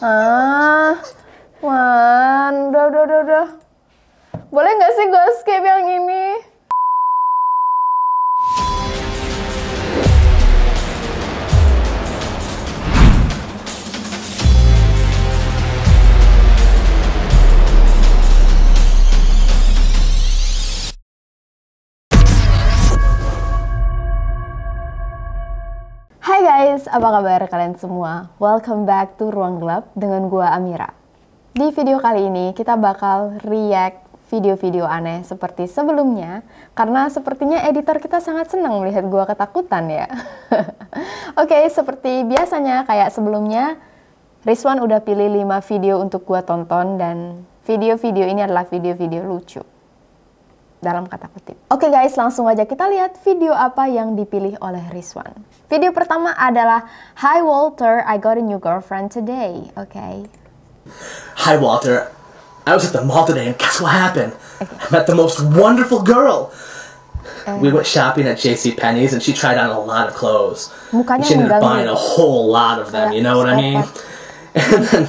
Ah, Wan, udah. Boleh nggak sih gue skip yang ini? Hai guys, apa kabar kalian semua? Welcome back to Ruang Gelap dengan gua Amira. Di video kali ini kita bakal react video-video aneh seperti sebelumnya, karena sepertinya editor kita sangat senang melihat gua ketakutan ya. Oke, seperti biasanya kayak sebelumnya, Rizwan udah pilih 5 video untuk gua tonton dan video-video ini adalah video-video lucu. Dalam kata kutip. Oke guys, langsung aja kita lihat video apa yang dipilih oleh Rizwan. Video pertama adalah Hi Walter, I got a new girlfriend today. Okay. Hi Walter, I was at the mall today and guess what happened? Okay. I met the most wonderful girl. We went shopping at JCPenney's and she tried on a lot of clothes. She ended up buying a whole lot of them, you know what I mean? And then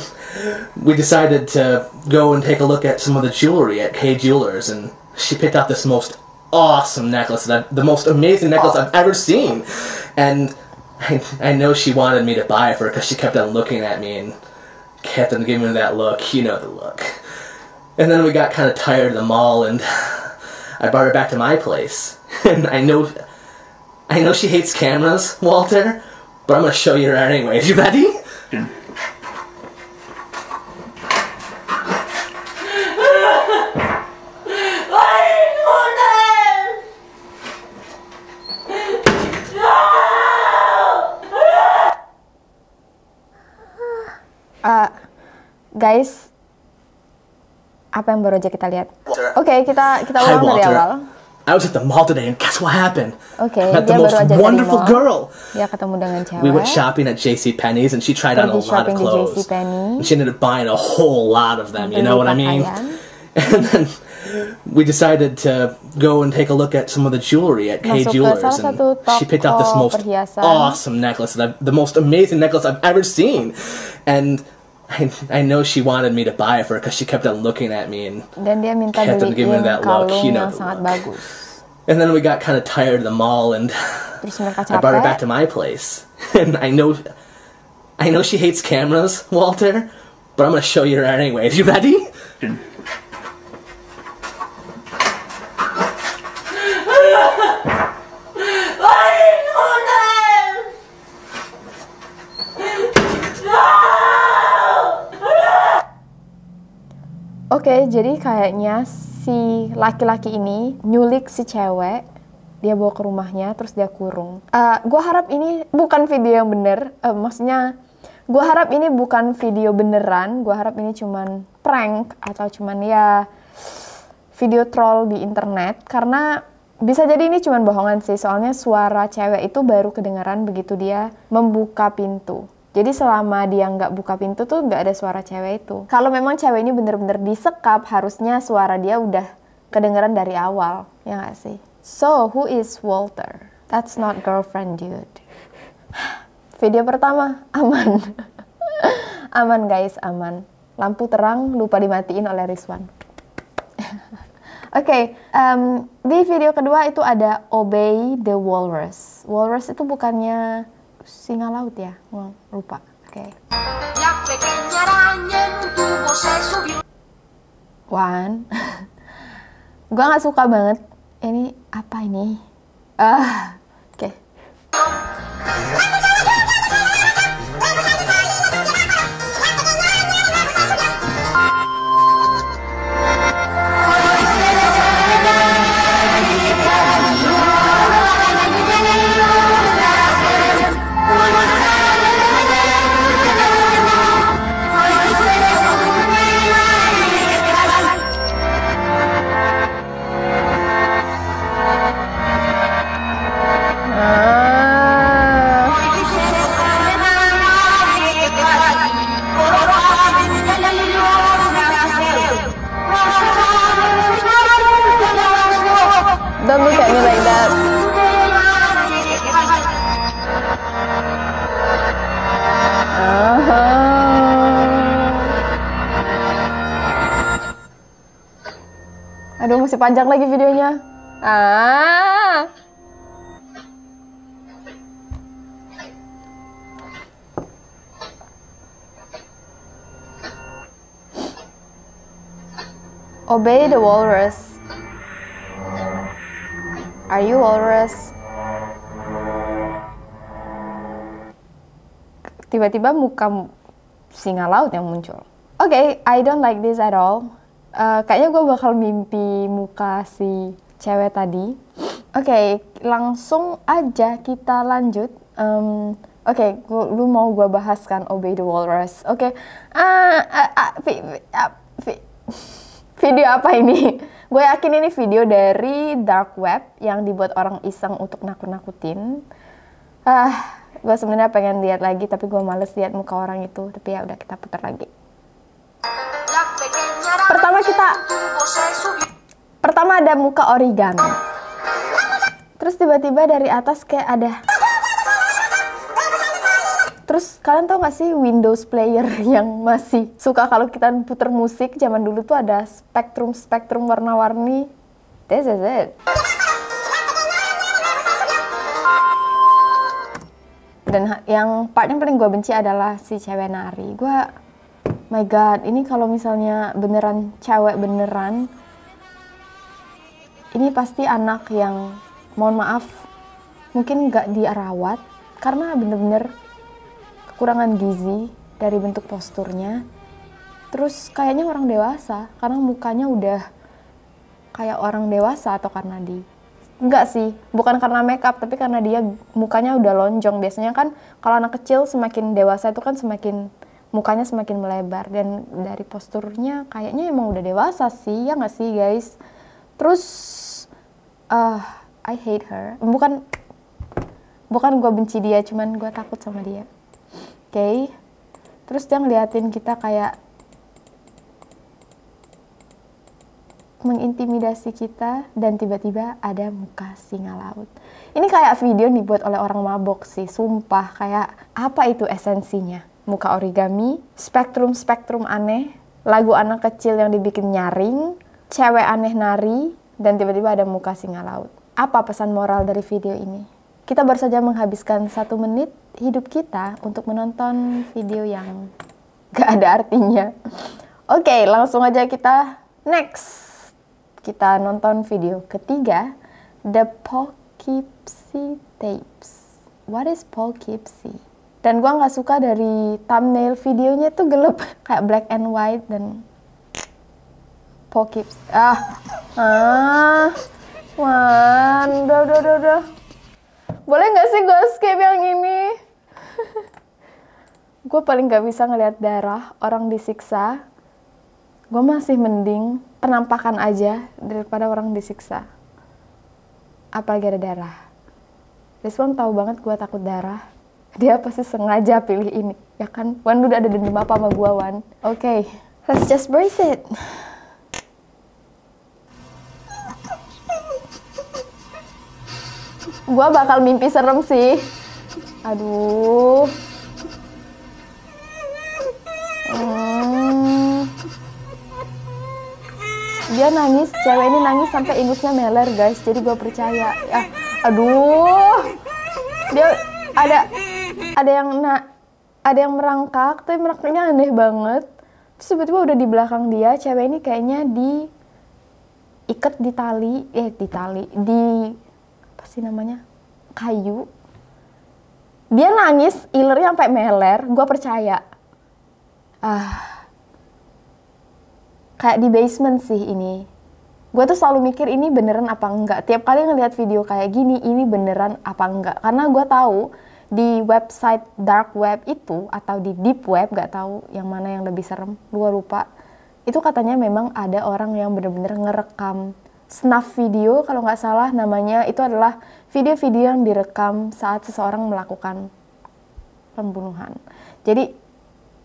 we decided to go and take a look at some of the jewelry at Kay Jewelers, and she picked out this most awesome necklace, the most amazing necklace I've ever seen. And I know she wanted me to buy it for her because she kept on looking at me and kept on giving me that look. You know the look. And then we got kind of tired of the mall, and I brought her back to my place. And I know she hates cameras, Walter, but I'm going to show you her anyway. You ready? Guys, apa yang baru aja kita lihat? Oke, kita ulang dari awal. I was at the mall today and guess what happened? Oke, I met dia the most baru aja wonderful dari mall. girl. Dia ketemu dengan cewek. We went shopping at JCPenney's and she tried on a lot of clothes. And she ended up buying a whole lot of them, you know what I mean? And then we decided to go and take a look at some of the jewelry at Kay Jewelers, and she picked out this most awesome necklace, the most amazing necklace I've ever seen. And I know she wanted me to buy it for her because she kept on looking at me and dia minta kept on giving me that look, you know the look. And then we got kind of tired of the mall, and I brought her back to my place. And I know she hates cameras, Walter, but I'm going to show you her anyway. You ready? Oke, jadi kayaknya si laki-laki ini nyulik si cewek, dia bawa ke rumahnya, terus dia kurung. Gua harap ini bukan video yang bener, maksudnya gua harap ini bukan video beneran, gua harap ini cuman prank atau cuman ya video troll di internet, karena bisa jadi ini cuman bohongan sih, soalnya suara cewek itu baru kedengaran begitu dia membuka pintu. Jadi selama dia nggak buka pintu tuh nggak ada suara cewek itu. Kalau memang cewek ini bener-bener disekap, harusnya suara dia udah kedengeran dari awal, ya nggak sih? So, who is Walter? That's not girlfriend, dude. Video pertama, aman. Aman guys, aman. Lampu terang, lupa dimatiin oleh Rizwan. Oke, di video kedua itu ada Obey the Walrus. Walrus itu bukannya singa laut ya? Lupa. Oke. Wan. Gua nggak suka banget. Ini apa ini? Oke. Aduh, masih panjang lagi videonya. Ah. Obey the walrus. Are you walrus? Tiba-tiba muka singa laut yang muncul. Oke, I don't like this at all. Kayaknya gue bakal mimpi muka si cewek tadi. Oke, langsung aja kita lanjut. Oke, lu mau gue bahas kan Obey the Walrus. Oke, video apa ini? Gue yakin ini video dari dark web yang dibuat orang iseng untuk nakut-nakutin. Gue sebenarnya pengen lihat lagi, tapi gue males lihat muka orang itu. Tapi ya udah, kita putar lagi. Pertama ada muka origami. Terus tiba-tiba dari atas kayak ada. Terus kalian tau gak sih Windows player yang masih suka kalau kita puter musik zaman dulu tuh ada spektrum warna-warni. This is it. Dan yang part yang paling gue benci adalah si cewek nari. My god, ini kalau misalnya beneran cewek beneran, ini pasti anak yang, mohon maaf, mungkin gak dirawat karena bener-bener kekurangan gizi dari bentuk posturnya. Terus kayaknya orang dewasa karena mukanya udah kayak orang dewasa, atau karena enggak sih, bukan karena makeup, tapi karena dia mukanya udah lonjong. Biasanya kan kalau anak kecil semakin dewasa itu kan mukanya semakin melebar, dan dari posturnya kayaknya emang udah dewasa sih, ya nggak sih guys? Terus I hate her. Bukan gue benci dia, cuman gue takut sama dia. Oke. Terus dia ngeliatin kita kayak mengintimidasi kita, dan tiba-tiba ada muka singa laut. Ini kayak video dibuat oleh orang mabok sih, sumpah. Kayak apa itu esensinya? Muka origami, spektrum aneh, lagu anak kecil yang dibikin nyaring, cewek aneh nari, dan tiba-tiba ada muka singa laut. Apa pesan moral dari video ini? Kita baru saja menghabiskan 1 menit hidup kita untuk menonton video yang gak ada artinya. Oke, langsung aja kita next. Kita nonton video ketiga, The Poughkeepsie Tapes. What is Poughkeepsie? Dan gue nggak suka dari thumbnail videonya tuh gelap, kayak black and white dan Poughkeepsie. Udah. Boleh nggak sih gue skip yang ini? Gue paling nggak bisa ngeliat darah orang disiksa. Gue masih mending penampakan aja daripada orang disiksa. Apalagi ada darah. Rizwan tahu banget gue takut darah. Dia pasti sengaja pilih ini, ya kan? Wan udah ada dendam apa sama gue, Wan? Oke, let's just brace it. Gue bakal mimpi serem sih. Aduh. Dia nangis, cewek ini nangis sampai ingusnya meler guys, jadi gue percaya. Ya, aduh. Dia ada yang merangkak, tapi merangkaknya aneh banget. Terus tiba-tiba udah di belakang dia, cewek ini kayaknya diikat di apa sih namanya, kayu. Dia nangis, ilernya sampai meler, gue percaya. Kayak di basement sih ini. Gue tuh selalu mikir ini beneran apa enggak. Tiap kali ngelihat video kayak gini, ini beneran apa enggak. Karena gue tahu di website dark web itu, atau di deep web, gak tahu yang mana yang lebih serem, gue lupa. Itu katanya memang ada orang yang bener-bener ngerekam snuff video, kalau nggak salah namanya. Itu adalah video-video yang direkam saat seseorang melakukan pembunuhan. Jadi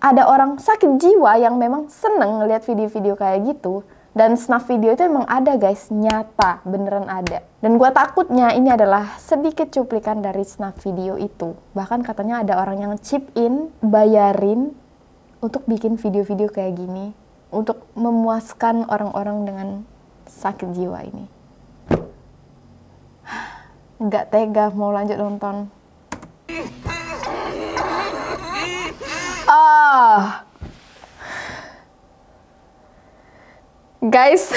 ada orang sakit jiwa yang memang seneng ngelihat video-video kayak gitu. Dan snuff video itu emang ada guys, nyata, beneran ada. Dan gue takutnya ini adalah sedikit cuplikan dari snuff video itu. Bahkan katanya ada orang yang chip in, bayarin untuk bikin video-video kayak gini, untuk memuaskan orang-orang dengan sakit jiwa ini. Nggak tega mau lanjut nonton. Guys.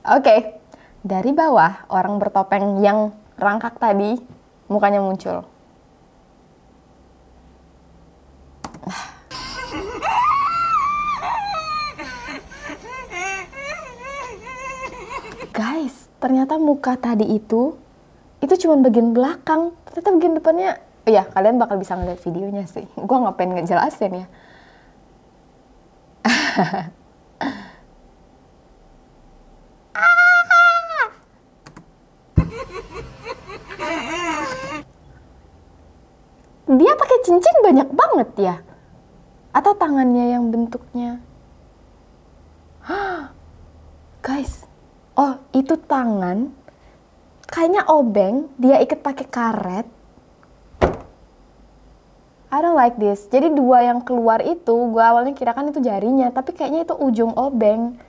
Oke. Dari bawah, orang bertopeng yang rangkak tadi, mukanya muncul. Guys, ternyata muka tadi itu cuma bagian belakang. Ternyata bagian depannya, ya kalian bakal bisa ngeliat videonya sih. Gue ngapain ngejelasin ya. Dia pakai cincin banyak banget ya? Atau tangannya yang bentuknya? Guys, oh itu tangan. Kayaknya obeng, dia ikat pakai karet. I don't like this. Jadi dua yang keluar itu, gue awalnya kira kan itu jarinya, tapi kayaknya itu ujung obeng.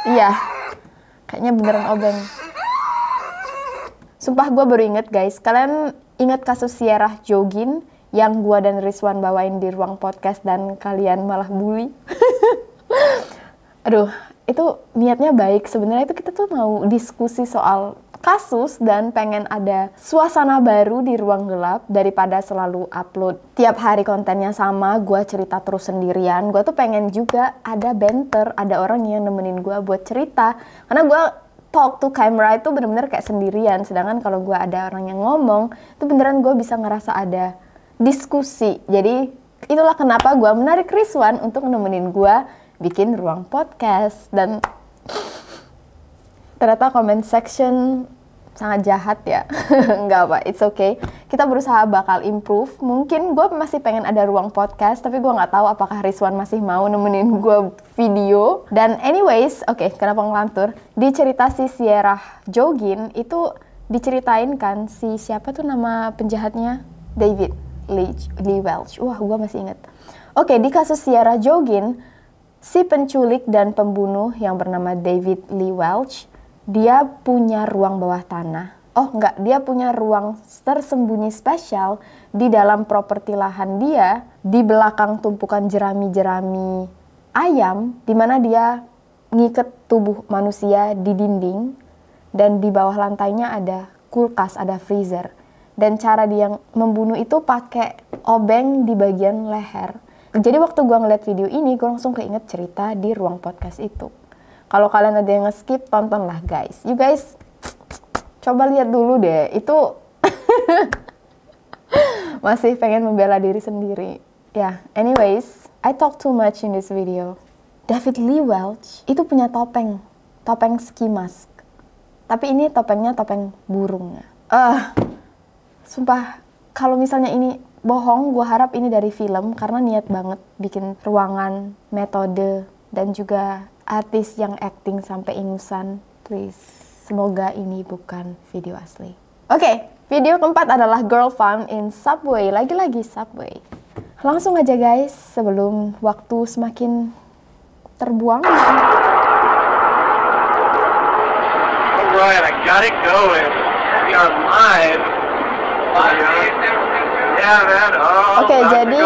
Iya, kayaknya beneran obeng. Sumpah gue baru inget guys, kalian inget kasus Sierra Jogin yang gue dan Rizwan bawain di ruang podcast dan kalian malah bully? Aduh, itu niatnya baik. Sebenarnya itu kita tuh mau diskusi soal kasus dan pengen ada suasana baru di ruang gelap daripada selalu upload tiap hari kontennya sama, gue cerita terus sendirian. Gue tuh pengen juga ada banter, ada orang yang nemenin gue buat cerita. Karena gue talk to camera itu bener-bener kayak sendirian. Sedangkan kalau gue ada orang yang ngomong, itu beneran gue bisa ngerasa ada diskusi. Jadi itulah kenapa gue menarik Rizwan untuk nemenin gue bikin ruang podcast. Dan ternyata comment section sangat jahat ya. Enggak apa, it's okay. Kita berusaha bakal improve. Mungkin gue masih pengen ada ruang podcast, tapi gue nggak tahu apakah Rizwan masih mau nemenin gue video. Dan anyways, oke, kenapa ngelantur? Di cerita si Sierra Jogin itu diceritain kan si siapa tuh nama penjahatnya? David Lee Welch. Wah, gue masih inget. Oke, di kasus Sierra Jogin, si penculik dan pembunuh yang bernama David Lee Welch, dia punya ruang bawah tanah. Oh enggak, dia punya ruang tersembunyi spesial di dalam properti lahan dia, di belakang tumpukan jerami-jerami ayam, di mana dia ngiket tubuh manusia di dinding, dan di bawah lantainya ada kulkas, ada freezer. Dan cara dia membunuh itu pakai obeng di bagian leher. Jadi waktu gue ngeliat video ini, gue langsung keinget cerita di ruang podcast itu. Kalau kalian ada yang nge-skip, tontonlah guys. You guys, coba lihat dulu deh. Itu masih pengen membela diri sendiri. Ya, anyways, I talk too much in this video. David Lee Welch itu punya topeng ski mask. Tapi ini topengnya topeng burung. Sumpah, kalau misalnya ini bohong, gue harap ini dari film karena niat banget bikin ruangan, metode, dan juga artis yang acting sampai ingusan. Please, semoga ini bukan video asli. Oke, video keempat adalah Girl Found in Subway. Lagi-lagi Subway. Langsung aja guys, sebelum waktu semakin terbuang. Alright, I got it going. We are live. Oke, jadi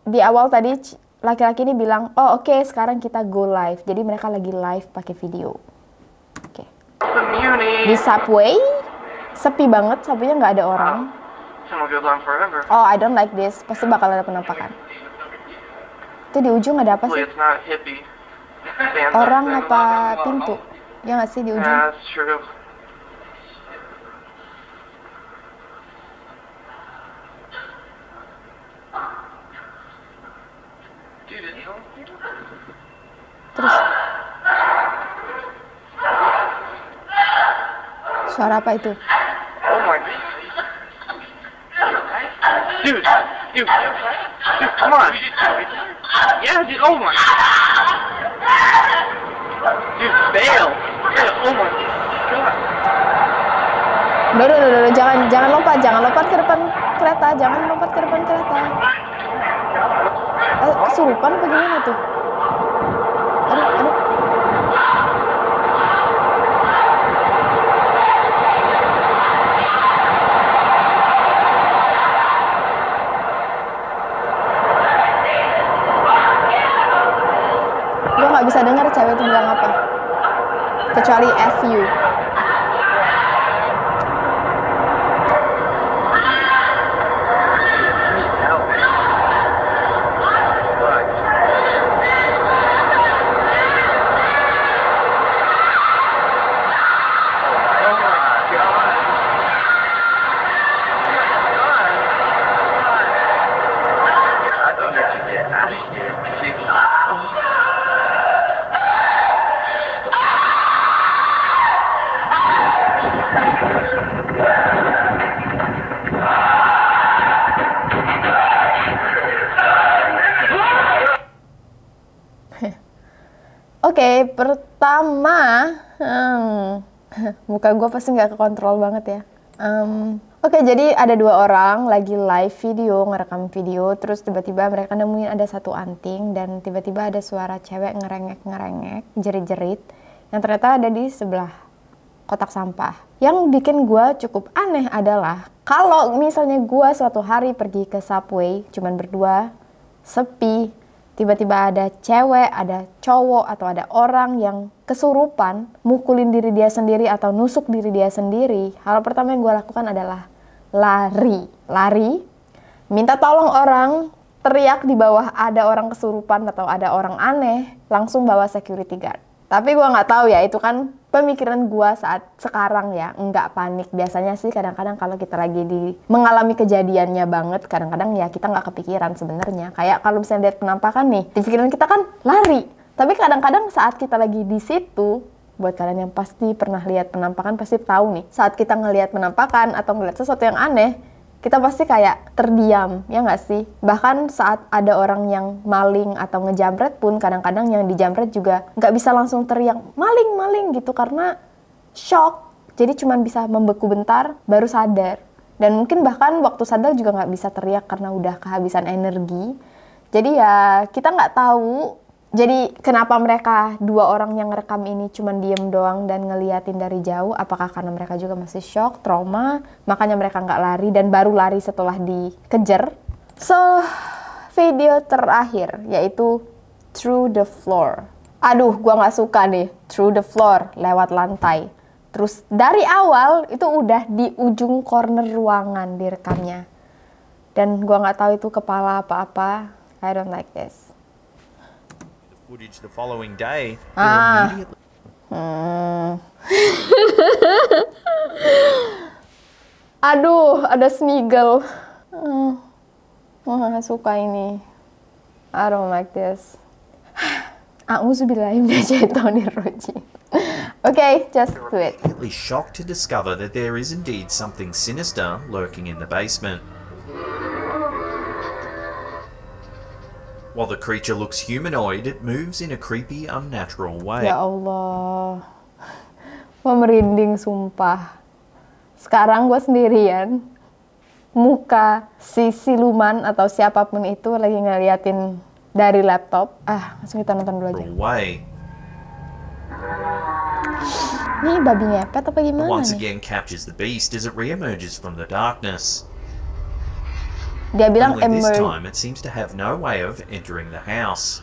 di awal tadi laki-laki ini bilang, oh oke, sekarang kita go live. Jadi mereka lagi live pakai video. Oke. Di Subway, sepi banget, Subway-nya nggak ada orang. Oh, I don't like this. Pasti bakal ada penampakan. Itu di ujung ada apa sih? Orang apa pintu? Ya nggak sih di ujung? Terus suara apa itu? Oh my god. Dude, come on. Yeah, dude, oh my. Dude, fail. Oh my god. Udah, jangan lompat ke depan kereta, jangan lompat ke depan kereta. Kesurupan apa gimana tuh? Aduh. Gue nggak bisa dengar cewek itu bilang apa, kecuali F you. Oke, pertama, muka gue pasti nggak kekontrol banget ya. Oke, jadi ada 2 orang lagi live video, ngerekam video, terus tiba-tiba mereka nemuin ada satu anting, dan tiba-tiba ada suara cewek ngerengek, jerit-jerit, yang ternyata ada di sebelah kotak sampah. Yang bikin gue cukup aneh adalah, kalau misalnya gue suatu hari pergi ke subway, cuman berdua, sepi, tiba-tiba ada cewek, ada cowok, atau ada orang yang kesurupan, mukulin diri dia sendiri atau nusuk diri dia sendiri, hal pertama yang gue lakukan adalah lari, minta tolong orang, teriak di bawah ada orang kesurupan atau ada orang aneh, langsung bawa security guard. Tapi gue nggak tahu ya, itu kan pemikiran gue saat sekarang ya, nggak panik. Biasanya sih kadang-kadang kalau kita lagi mengalami kejadiannya banget, kadang-kadang ya kita nggak kepikiran sebenarnya. Kayak kalau misalnya lihat penampakan nih, di pikiran kita kan lari. Tapi kadang-kadang saat kita lagi di situ, buat kalian yang pasti pernah lihat penampakan pasti tahu nih, saat kita ngelihat penampakan atau ngelihat sesuatu yang aneh, kita pasti kayak terdiam, ya nggak sih? Bahkan saat ada orang yang maling atau ngejamret pun, kadang-kadang yang dijamret juga nggak bisa langsung teriak, maling gitu, karena shock. Jadi cuma bisa membeku bentar, baru sadar. Dan mungkin bahkan waktu sadar juga nggak bisa teriak karena udah kehabisan energi. Jadi ya kita nggak tahu. Jadi kenapa mereka 2 orang yang ngerekam ini cuman diem doang dan ngeliatin dari jauh? Apakah karena mereka juga masih shock, trauma, makanya mereka nggak lari dan baru lari setelah dikejar? So, video terakhir yaitu Through the Floor. Aduh, gua nggak suka nih, Through the Floor, lewat lantai. Terus dari awal itu udah di ujung corner ruangan direkamnya. Dan gua nggak tahu itu kepala apa-apa. I don't like this. Footage the following day, immediately... Aduh, ada Smiggle. Nggak suka ini. I don't like this. A'udzubillahiminasyaitonirrajim. Okay, just do it. Shocked to discover that there is indeed something sinister lurking in the basement. While the creature looks humanoid, it moves in a creepy, unnatural way. Ya Allah, gue merinding sumpah. Sekarang gue sendirian, muka si siluman atau siapapun itu lagi ngeliatin dari laptop. Langsung kita nonton dulu aja. Ini babi ngepet apa gimana Once nih? again captures the beast as it re-emerges from the darkness. Dia bilang Only this time it seems to have no way of entering the house.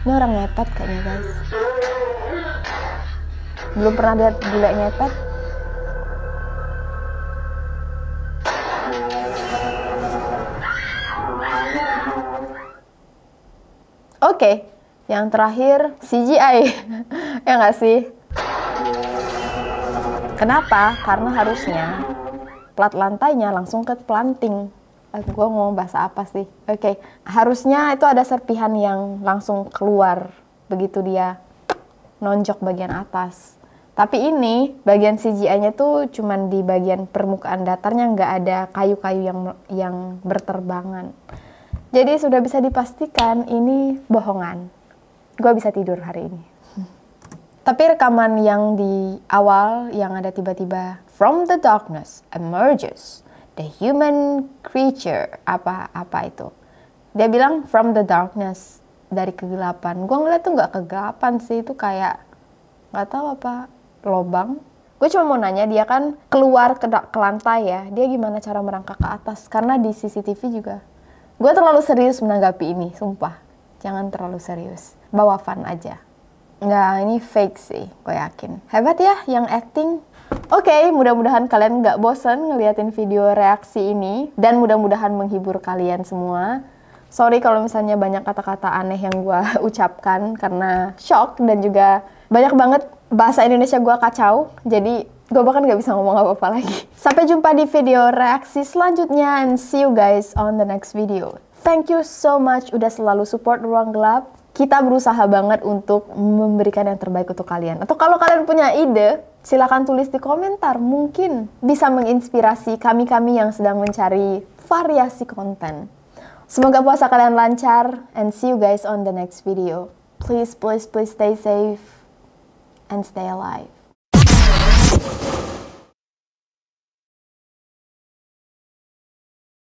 Ini orang ngepet kayaknya, guys. Belum pernah lihat bule ngepet. Oke, yang terakhir CGI. Ya nggak sih? Kenapa? Karena harusnya plat lantainya langsung ke planting. Gue ngomong bahasa apa sih? Oke, harusnya itu ada serpihan yang langsung keluar begitu dia nonjok bagian atas. Tapi ini bagian CGI-nya tuh cuman di bagian permukaan datarnya, nggak ada kayu-kayu yang berterbangan. Jadi sudah bisa dipastikan ini bohongan. Gue bisa tidur hari ini. Tapi rekaman yang di awal yang ada tiba-tiba From the darkness emerges the human creature. Apa itu? Dia bilang from the darkness, dari kegelapan. Gue ngeliat tuh nggak kegelapan sih, itu kayak nggak tahu apa, lobang. Gue cuma mau nanya, dia kan keluar ke lantai ya, dia gimana cara merangkak ke atas? Karena di CCTV juga. Gue terlalu serius menanggapi ini, sumpah. Jangan terlalu serius, bawa fun aja. Nggak, ini fake sih, gue yakin. Hebat ya yang acting. Oke, mudah-mudahan kalian nggak bosen ngeliatin video reaksi ini. Dan mudah-mudahan menghibur kalian semua. Sorry kalau misalnya banyak kata-kata aneh yang gue ucapkan karena shock. Dan juga banyak banget bahasa Indonesia gue kacau. Jadi gue bahkan nggak bisa ngomong apa-apa lagi. Sampai jumpa di video reaksi selanjutnya. And see you guys on the next video. Thank you so much udah selalu support Ruang Gelap. Kita berusaha banget untuk memberikan yang terbaik untuk kalian. Atau kalau kalian punya ide, silakan tulis di komentar. Mungkin bisa menginspirasi kami-kami yang sedang mencari variasi konten. Semoga puasa kalian lancar. And see you guys on the next video. Please, please, please stay safe and stay alive.